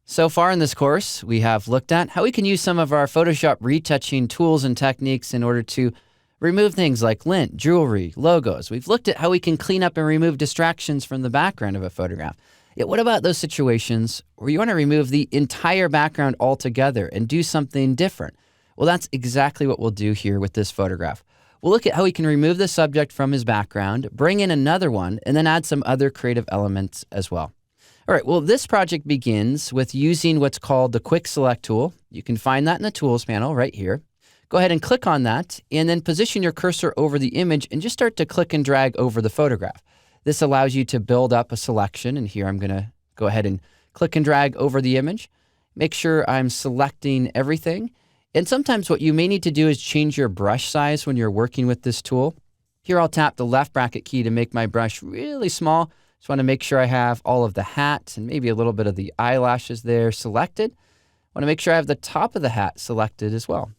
So far in this course, we have looked at how we can use some of our Photoshop retouching tools and techniques in order to remove things like lint, jewelry, logos. We've looked at how we can clean up and remove distractions from the background of a photograph. Yet what about those situations where you want to remove the entire background altogether and do something different? Well, that's exactly what we'll do here with this photograph. We'll look at how we can remove the subject from his background, bring in another one, and then add some other creative elements as well. All right, well, this project begins with using what's called the Quick Select tool. You can find that in the Tools panel right here. Go ahead and click on that, and then position your cursor over the image and just start to click and drag over the photograph. This allows you to build up a selection, and here I'm going to go ahead and click and drag over the image. Make sure I'm selecting everything. And sometimes what you may need to do is change your brush size when you're working with this tool. Here I'll tap the left bracket key to make my brush really small. Just want to make sure I have all of the hat and maybe a little bit of the eyelashes there selected. Want to make sure I have the top of the hat selected as well.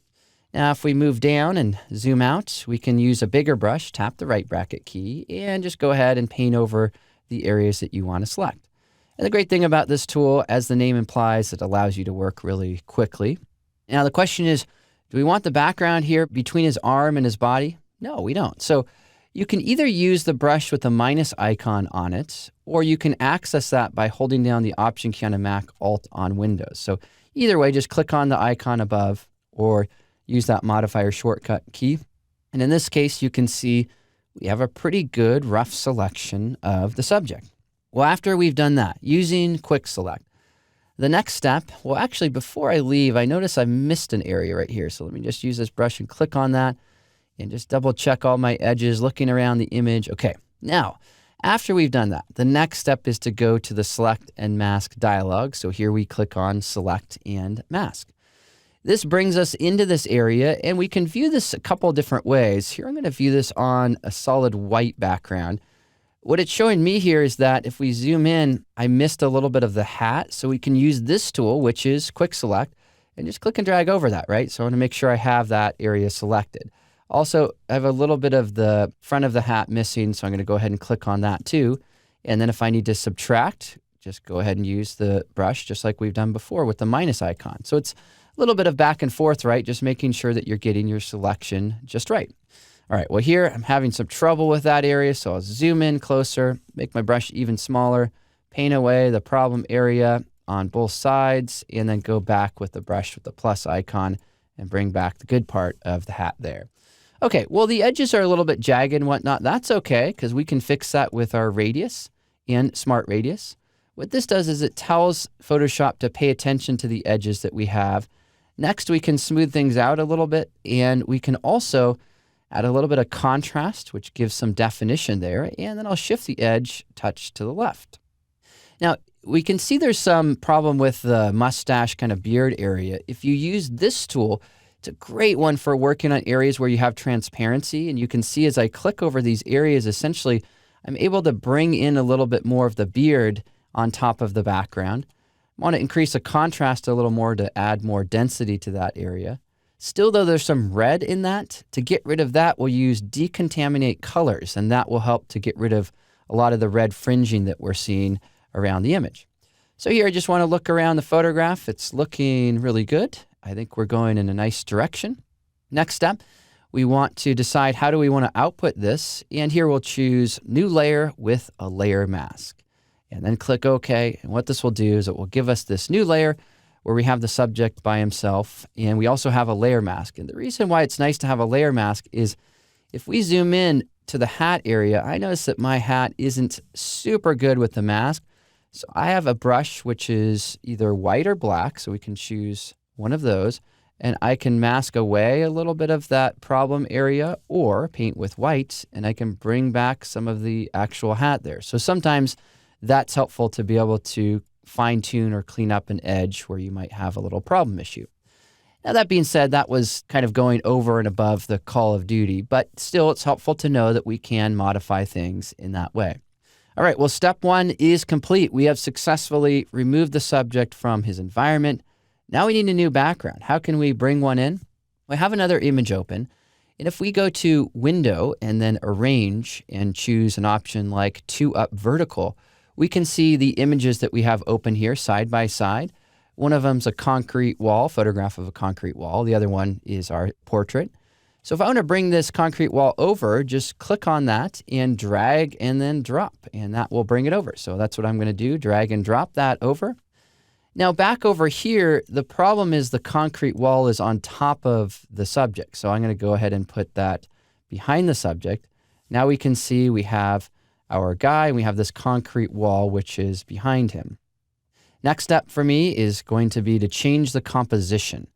Now, if we move down and zoom out, we can use a bigger brush, tap the right bracket key, and just go ahead and paint over the areas that you want to select. And the great thing about this tool, as the name implies, it allows you to work really quickly. Now, the question is, do we want the background here between his arm and his body? No, we don't. So you can either use the brush with the minus icon on it, or you can access that by holding down the Option key on a Mac, Alt on Windows. So either way, just click on the icon above or use that modifier shortcut key. And in this case, you can see we have a pretty good rough selection of the subject. Well, after we've done that, using Quick Select, the next step, well, actually, before I leave, I notice I missed an area right here. So let me just use this brush and click on that. And just double check all my edges, looking around the image. Okay, now, after we've done that, the next step is to go to the Select and Mask dialog. So here we click on Select and Mask. This brings us into this area, and we can view this a couple different ways. Here I'm going to view this on a solid white background. What it's showing me here is that if we zoom in, I missed a little bit of the hat. So we can use this tool, which is Quick Select, and just click and drag over that, right? So I want to make sure I have that area selected. Also, I have a little bit of the front of the hat missing, so I'm going to go ahead and click on that too. And then if I need to subtract, just go ahead and use the brush just like we've done before with the minus icon. So it's a little bit of back and forth, right? Just making sure that you're getting your selection just right. All right, well here I'm having some trouble with that area, so I'll zoom in closer, make my brush even smaller, paint away the problem area on both sides, and then go back with the brush with the plus icon and bring back the good part of the hat there. Okay, well, the edges are a little bit jagged and whatnot. That's okay, because we can fix that with our radius and Smart Radius. What this does is it tells Photoshop to pay attention to the edges that we have. Next, we can smooth things out a little bit, and we can also add a little bit of contrast, which gives some definition there, and then I'll shift the edge touch to the left. Now, we can see there's some problem with the mustache kind of beard area. If you use this tool, it's a great one for working on areas where you have transparency, and you can see as I click over these areas, essentially, I'm able to bring in a little bit more of the beard on top of the background. I want to increase the contrast a little more to add more density to that area. Still, though, there's some red in that. To get rid of that, we'll use Decontaminate Colors, and that will help to get rid of a lot of the red fringing that we're seeing around the image. So here, I just want to look around the photograph. It's looking really good. I think we're going in a nice direction. Next step, we want to decide how do we want to output this. And here we'll choose New Layer with a Layer Mask. And then click OK. And what this will do is it will give us this new layer where we have the subject by himself. And we also have a layer mask. And the reason why it's nice to have a layer mask is if we zoom in to the hat area, I notice that my hat isn't super good with the mask. So I have a brush which is either white or black. So we can choose one of those, and I can mask away a little bit of that problem area or paint with white, and I can bring back some of the actual hat there. So sometimes that's helpful to be able to fine tune or clean up an edge where you might have a little problem issue. Now, that being said, that was kind of going over and above the call of duty, but still it's helpful to know that we can modify things in that way. All right, well, step one is complete. We have successfully removed the subject from his environment. Now we need a new background. How can we bring one in? We have another image open. And if we go to Window and then Arrange and choose an option like 2 up vertical, we can see the images that we have open here side by side. One of them's a concrete wall, photograph of a concrete wall. The other one is our portrait. So if I want to bring this concrete wall over, just click on that and drag and then drop, and that will bring it over. So that's what I'm going to do, drag and drop that over. Now back over here, the problem is the concrete wall is on top of the subject. So I'm going to go ahead and put that behind the subject. Now we can see we have our guy, and we have this concrete wall which is behind him. Next step for me is going to be to change the composition.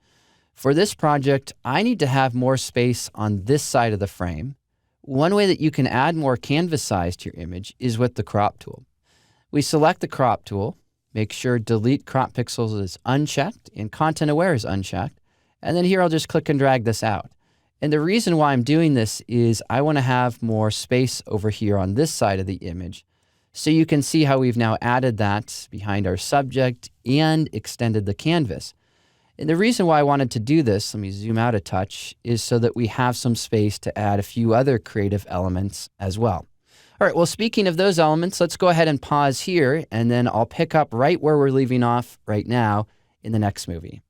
For this project, I need to have more space on this side of the frame. One way that you can add more canvas size to your image is with the crop tool. We select the crop tool, make sure delete crop pixels is unchecked and content aware is unchecked, and then here I'll just click and drag this out. And the reason why I'm doing this is I want to have more space over here on this side of the image. So you can see how we've now added that behind our subject and extended the canvas. And the reason why I wanted to do this, let me zoom out a touch, is so that we have some space to add a few other creative elements as well. All right, well, speaking of those elements, let's go ahead and pause here, and then I'll pick up right where we're leaving off right now in the next movie.